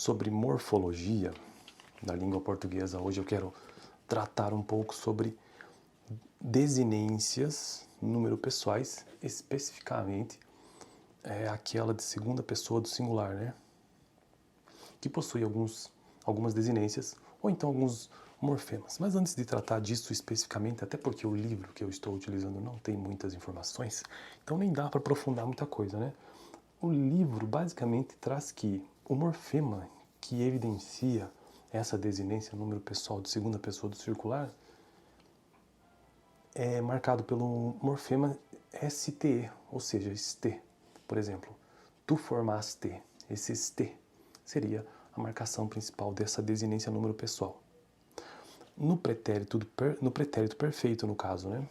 sobre morfologia da língua portuguesa, hoje eu quero tratar um pouco sobre desinências número pessoais, especificamente aquela de segunda pessoa do singular, né? Que possui algumas desinências ou então alguns morfemas. Mas antes de tratar disso especificamente, até porque o livro que eu estou utilizando não tem muitas informações, então nem dá para aprofundar muita coisa, né? O livro basicamente traz que o morfema que evidencia essa desinência número pessoal de segunda pessoa do singular é marcado pelo morfema STE, ou seja, ST. Por exemplo, tu formaste, esse ST seria a marcação principal dessa desinência número pessoal. No pretérito perfeito, no caso, né?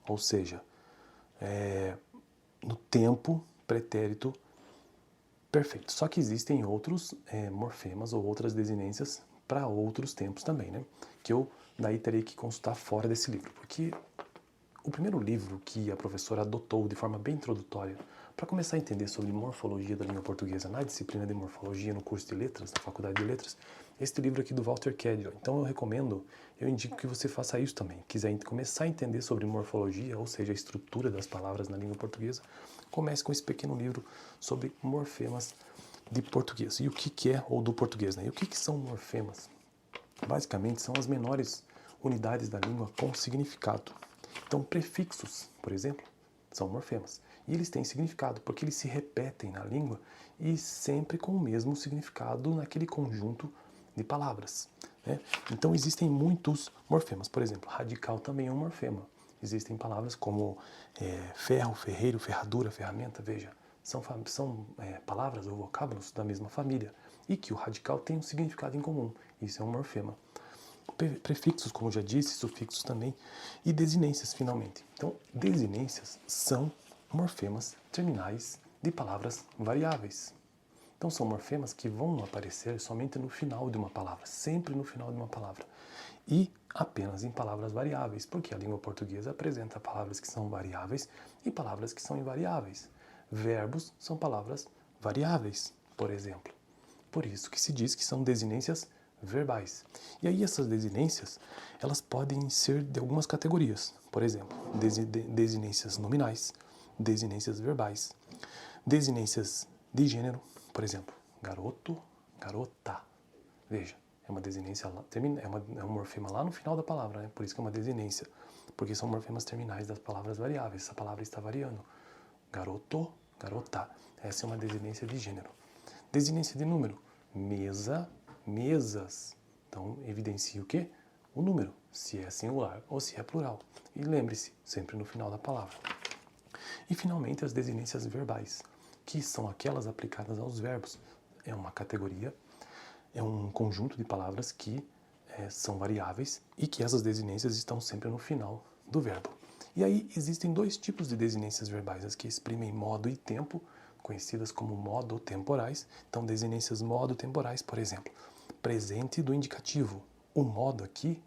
Ou seja, no tempo pretérito perfeito. Só que existem outros morfemas ou outras desinências para outros tempos também, né? Que eu daí terei que consultar fora desse livro, porque o primeiro livro que a professora adotou de forma bem introdutória para começar a entender sobre morfologia da língua portuguesa na disciplina de morfologia no curso de letras, na faculdade de letras, este livro aqui do Walter Cadill. Então eu indico que você faça isso também. Quiser começar a entender sobre morfologia, ou seja, a estrutura das palavras na língua portuguesa, comece com esse pequeno livro sobre morfemas de português. E o que é, ou do português, né? E o que são morfemas? Basicamente são as menores unidades da língua com significado. Então, prefixos, por exemplo, são morfemas. E eles têm significado porque eles se repetem na língua e sempre com o mesmo significado naquele conjunto de palavras, né? Então, existem muitos morfemas. Por exemplo, radical também é um morfema. Existem palavras como ferro, ferreiro, ferradura, ferramenta, veja, são palavras ou vocábulos da mesma família e que o radical tem um significado em comum. Isso é um morfema. Prefixos, como já disse, sufixos também, e desinências, finalmente. Então, desinências são morfemas terminais de palavras variáveis. Então, são morfemas que vão aparecer somente no final de uma palavra, sempre no final de uma palavra, e apenas em palavras variáveis, porque a língua portuguesa apresenta palavras que são variáveis e palavras que são invariáveis. Verbos são palavras variáveis, por exemplo. Por isso que se diz que são desinências verbais. E aí essas desinências, elas podem ser de algumas categorias. Por exemplo, desinências nominais, desinências verbais, desinências de gênero, por exemplo, garoto, garota. Veja, é uma desinência, é um morfema lá no final da palavra, né? Por isso que é uma desinência, porque são morfemas terminais das palavras variáveis. Essa palavra está variando. Garoto, garota. Essa é uma desinência de gênero. Desinência de número, mesa, mesas. Então, evidencia o quê? O número, se é singular ou se é plural. E lembre-se, sempre no final da palavra. E, finalmente, as desinências verbais, que são aquelas aplicadas aos verbos. É uma categoria, é um conjunto de palavras que são variáveis e que essas desinências estão sempre no final do verbo. E aí existem dois tipos de desinências verbais, as que exprimem modo e tempo, conhecidas como modo-temporais. Então, desinências modo-temporais, por exemplo, presente do indicativo. O modo aqui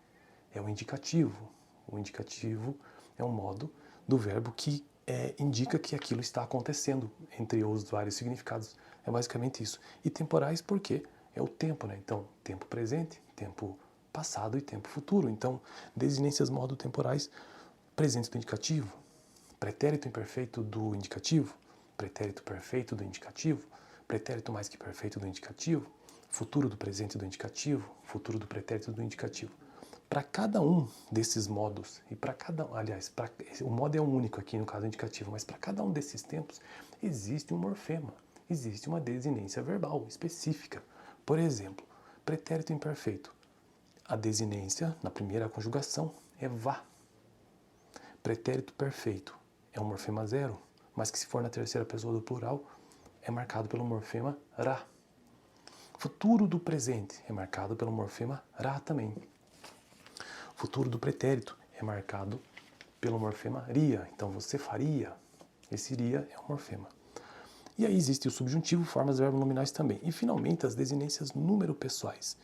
é o indicativo. O indicativo é um modo do verbo que indica que aquilo está acontecendo, entre os vários significados. É basicamente isso. E temporais porque é o tempo, né? Então, tempo presente, tempo passado e tempo futuro. Então, desinências modo-temporais, presente do indicativo, pretérito imperfeito do indicativo, pretérito perfeito do indicativo, pretérito mais que perfeito do indicativo, futuro do presente do indicativo, futuro do pretérito do indicativo. Para cada um desses modos, e para cada aliás, o modo é único aqui no caso indicativo, mas para cada um desses tempos existe um morfema, existe uma desinência verbal específica. Por exemplo, pretérito imperfeito. A desinência na primeira conjugação é vá. Pretérito perfeito é um morfema zero, mas que se for na terceira pessoa do plural, é marcado pelo morfema ra. Futuro do presente é marcado pelo morfema ra também. Futuro do pretérito é marcado pelo morfema ria. Então, você faria. Esse iria é um morfema. E aí existe o subjuntivo, formas de verbo nominais também. E, finalmente, as desinências número pessoais,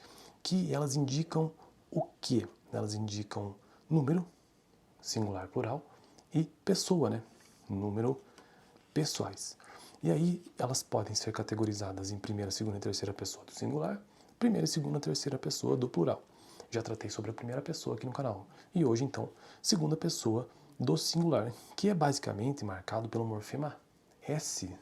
que elas indicam o quê? Elas indicam número, singular, plural, e pessoa, né? Número pessoais. E aí elas podem ser categorizadas em primeira, segunda e terceira pessoa do singular, primeira, segunda e terceira pessoa do plural. Já tratei sobre a primeira pessoa aqui no canal. E hoje, então, segunda pessoa do singular, que é basicamente marcado pelo morfema S,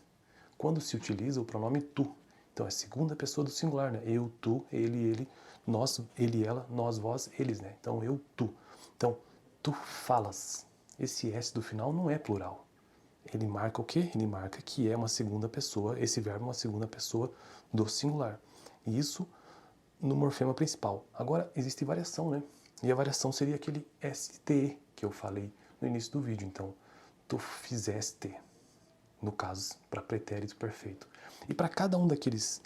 quando se utiliza o pronome tu. Então é segunda pessoa do singular, né? Eu, tu, ele, nós, ele, ela, nós, vós, eles, né? Então eu, tu. Então, tu falas. Esse S do final não é plural. Ele marca o quê? Ele marca que é uma segunda pessoa, esse verbo é uma segunda pessoa do singular. E isso no morfema principal. Agora, existe variação, né? E a variação seria aquele ST que eu falei no início do vídeo. Então, tu fizeste, no caso, para pretérito perfeito. E para cada um daqueles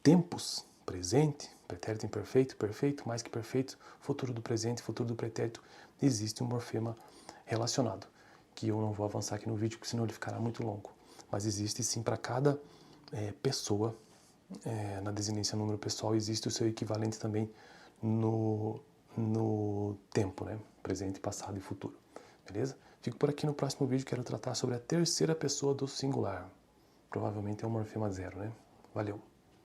tempos, presente, pretérito imperfeito, perfeito, mais que perfeito, futuro do presente, futuro do pretérito, existe um morfema relacionado, que eu não vou avançar aqui no vídeo, porque senão ele ficará muito longo. Mas existe sim para cada pessoa, na desinência número pessoal, existe o seu equivalente também no tempo, né? Presente, passado e futuro. Beleza? Fico por aqui no próximo vídeo, quero tratar sobre a terceira pessoa do singular. Provavelmente é o morfema zero, né? Valeu!